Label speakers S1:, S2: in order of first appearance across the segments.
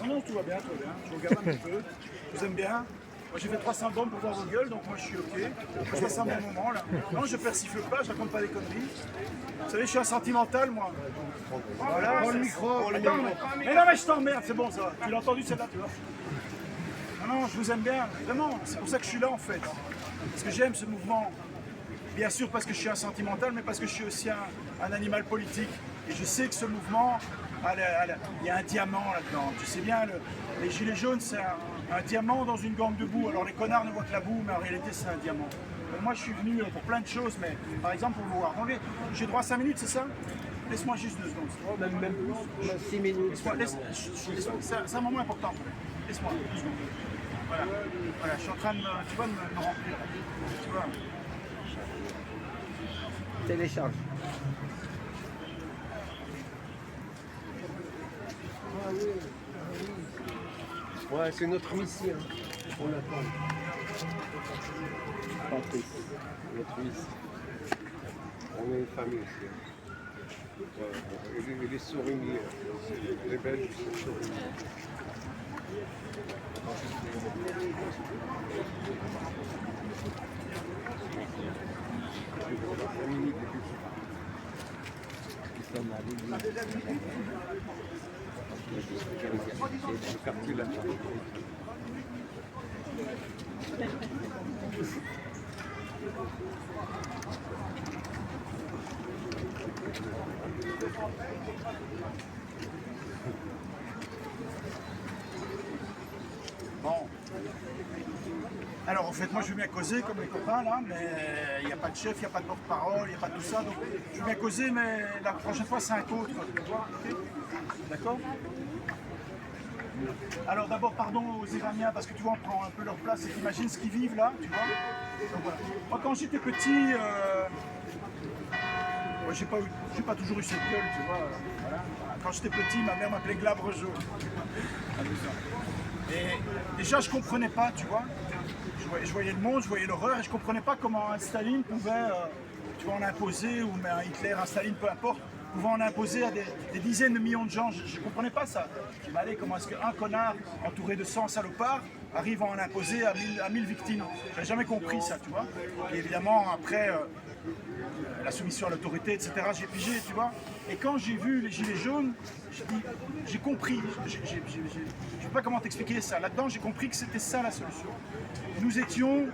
S1: Non, tout va bien, tout va bien. Je regarde un petit peu. Je vous aime bien. Moi, j'ai fait 300 bornes pour voir vos gueules, donc moi, je suis OK. Je passe un bon moment, là. Non, je persifle pas, je raconte pas des conneries. Vous savez, je suis un sentimental, moi. Voilà,
S2: Prends le micro.
S1: Attends, mais non, mais je t'emmerde, c'est bon, ça va. Tu l'as entendu, celle-là, tu vois. Non, je vous aime bien, vraiment. C'est pour ça que je suis là, en fait. Parce que j'aime ce mouvement. Bien sûr parce que je suis un sentimental, mais parce que je suis aussi un animal politique. Et je sais que ce mouvement, il y a un diamant là-dedans. Tu sais bien, les gilets jaunes, c'est un diamant dans une gangue de boue. Alors les connards ne voient que la boue, mais en réalité c'est un diamant. Moi je suis venu pour plein de choses, mais par exemple pour vous voir. J'ai droit à 5 minutes, c'est ça? Laisse-moi juste 2 secondes.
S2: Oh, même plus, 6 minutes.
S1: C'est un moment important. Laisse-moi 2 secondes. Voilà, je suis en train de tu vois, de me remplir. Tu vois.
S2: Télécharge. Ouais, c'est notre mission. On attend. Patrice, notre mission. On est une famille ici. Ouais, et les souriniers, les Belges sont souriniers.
S1: Bon. Alors en fait, moi je veux bien causer comme les copains là, mais il n'y a pas de chef, il n'y a pas de porte-parole, il n'y a pas de tout ça, donc je veux bien causer, mais la prochaine fois c'est un autre, tu vois, ok? D'accord? Alors d'abord pardon aux Iraniens parce que tu vois on prend un peu leur place et t'imagines ce qu'ils vivent là, tu vois. Donc, voilà. Moi quand j'étais petit, moi j'ai pas toujours eu cette gueule, tu vois. Voilà. Quand j'étais petit, ma mère m'appelait Glabre jaune. Et déjà je comprenais pas, tu vois. Je voyais le monde, je voyais l'horreur et je comprenais pas comment un Staline pouvait, tu vois, en imposer, ou un Hitler, un Staline, peu importe, pouvait en imposer à des dizaines de millions de gens. Je comprenais pas ça. Je me disais, comment est-ce qu'un connard entouré de 100 salopards arrive à en imposer à 1000 victimes? J'avais jamais compris ça, tu vois. Et évidemment, après, la soumission à l'autorité, etc., j'ai pigé, tu vois. Et quand j'ai vu les gilets jaunes, j'ai compris. Je ne sais pas comment t'expliquer ça. Là-dedans, j'ai compris que c'était ça la solution. Nous étions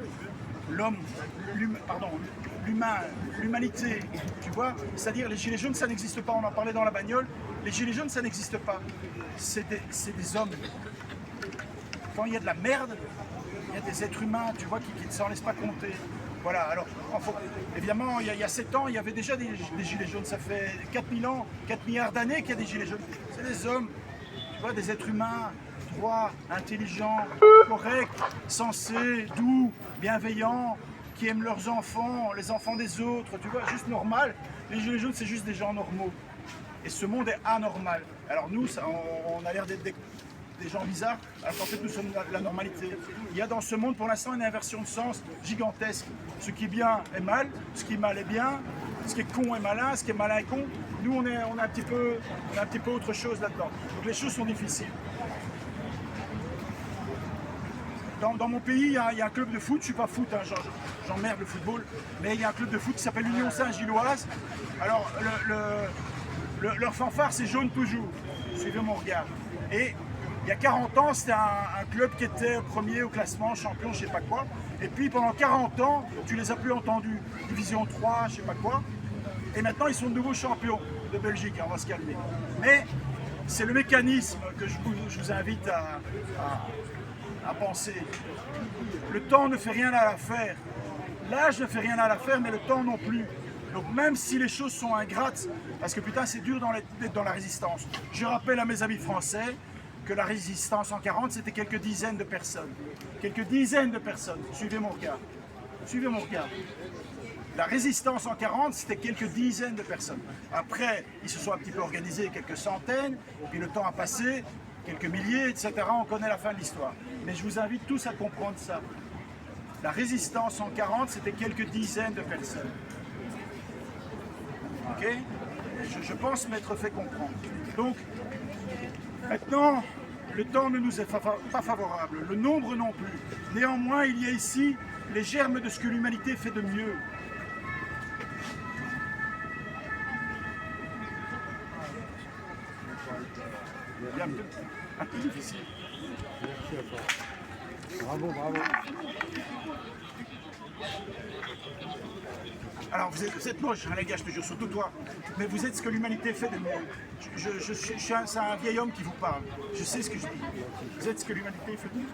S1: l'humanité, tu vois. C'est-à-dire les gilets jaunes, ça n'existe pas. On en parlait dans la bagnole. Les gilets jaunes, ça n'existe pas. C'est des hommes. Quand il y a de la merde, il y a des êtres humains, tu vois, qui ne s'en laissent pas compter. Voilà, alors, évidemment, il y a 7 ans, il y avait déjà des gilets jaunes. Ça fait 4000 ans, 4 milliards d'années qu'il y a des gilets jaunes. C'est des hommes, tu vois, des êtres humains, droits, intelligents, corrects, sensés, doux, bienveillants, qui aiment leurs enfants, les enfants des autres, tu vois, juste normal. Les gilets jaunes, c'est juste des gens normaux. Et ce monde est anormal. Alors nous, on a l'air d'être des gens bizarres, alors qu'en fait nous sommes la normalité. Il y a dans ce monde pour l'instant une inversion de sens gigantesque. Ce qui est bien est mal, ce qui est mal est bien, ce qui est con est malin, ce qui est malin est con. Nous on a un petit peu autre chose là-dedans. Donc les choses sont difficiles. Dans mon pays, il y a un club de foot, je ne suis pas foot, hein, j'emmerde le football, mais il y a un club de foot qui s'appelle l'Union Saint-Gilloise. Alors leur fanfare c'est jaune toujours, suivez mon regard. Et il y a 40 ans, c'était un club qui était premier au classement, champion, je sais pas quoi. Et puis pendant 40 ans, tu les as plus entendus. Division 3, je sais pas quoi. Et maintenant, ils sont de nouveaux champions de Belgique, on va se calmer. Mais c'est le mécanisme que je vous invite à penser. Le temps ne fait rien à l'affaire. L'âge ne fait rien à l'affaire, mais le temps non plus. Donc même si les choses sont ingrates, parce que putain c'est dur d'être dans la résistance. Je rappelle à mes amis français que la résistance en 40 c'était quelques dizaines de personnes. Quelques dizaines de personnes. Suivez mon regard. Suivez mon regard. La résistance en 40 c'était quelques dizaines de personnes. Après ils se sont un petit peu organisés, quelques centaines, puis le temps a passé, quelques milliers, etc. On connaît la fin de l'histoire. Mais je vous invite tous à comprendre ça. La résistance en 40 c'était quelques dizaines de personnes. Ok? Je pense m'être fait comprendre. Donc, Maintenant, le temps ne nous est pas favorable, le nombre non plus. Néanmoins, il y a ici les germes de ce que l'humanité fait de mieux. Un peu difficile.
S2: Merci à toi. Bravo, bravo.
S1: Alors vous êtes moche, hein, les gars, je te jure, surtout toi. Mais vous êtes ce que l'humanité fait de mieux. C'est un vieil homme qui vous parle. Je sais ce que je dis. Vous êtes ce que l'humanité fait de mieux.